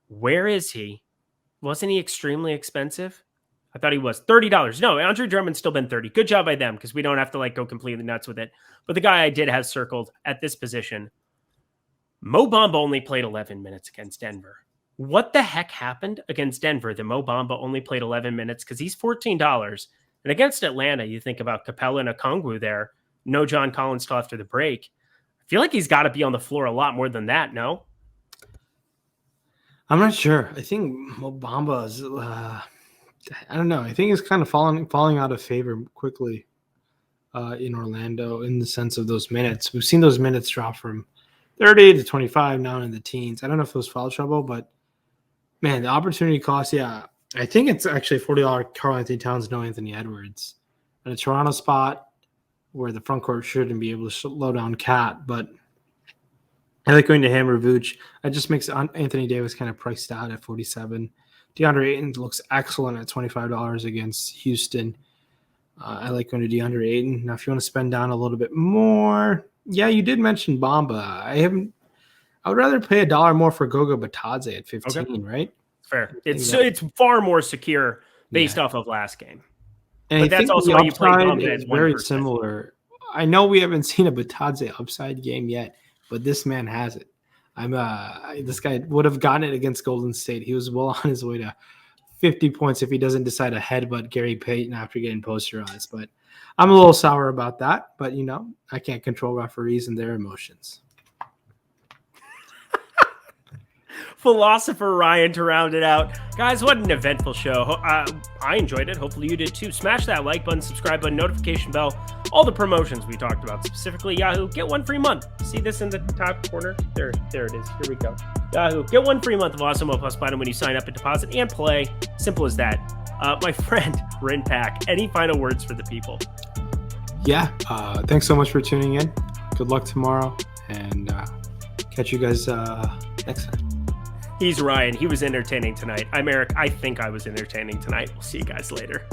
Where is he? Wasn't he extremely expensive? I thought he was $30. No, Andre Drummond's still been 30. Good job by them because we don't have to go completely nuts with it. But the guy I did have circled at this position, Mo Bamba only played 11 minutes against Denver. What the heck happened against Denver that Mo Bamba only played 11 minutes? Because he's $14. And against Atlanta, you think about Capella and Okongwu there. No John Collins till after the break. I feel like he's got to be on the floor a lot more than that, no? I'm not sure. I think Mo Bamba is... I don't know. I think it's kind of falling out of favor quickly in Orlando in the sense of those minutes. We've seen those minutes drop from 30 to 25 now in the teens. I don't know if it was foul trouble, but man, the opportunity cost, yeah. I think it's actually $40 Karl Anthony Towns, no Anthony Edwards. In a Toronto spot where the front court shouldn't be able to slow down Cat, but I like going to Hammer Vooch. That just makes Anthony Davis kind of priced out at 47. DeAndre Ayton looks excellent at $25 against Houston. I like going to DeAndre Ayton. Now, if you want to spend down a little bit more, yeah, you did mention Bamba. I would rather pay $1 more for Goga Batadze at 15, okay. Right? Fair. It's far more secure based off of last game. And but that's also why you play Bamba as very similar. I know we haven't seen a Batadze upside game yet, but this man has it. This guy would have gotten it against Golden State. He was well on his way to 50 points if he doesn't decide to headbutt Gary Payton after getting posterized. But I'm a little sour about that. But, I can't control referees and their emotions. Philosopher Ryan to round it out. Guys, what an eventful show. I enjoyed it. Hopefully you did too. Smash that like button, subscribe button, notification bell, all the promotions we talked about, specifically Yahoo. Get 1 free month. See this in the top corner? There it is. Here we go. Yahoo. Get 1 free month of Awesemo Plus Platinum when you sign up and deposit and play. Simple as that. My friend, Rayen Patnaik, any final words for the people? Yeah. Thanks so much for tuning in. Good luck tomorrow. And catch you guys next time. He's Ryan. He was entertaining tonight. I'm Eric. I think I was entertaining tonight. We'll see you guys later.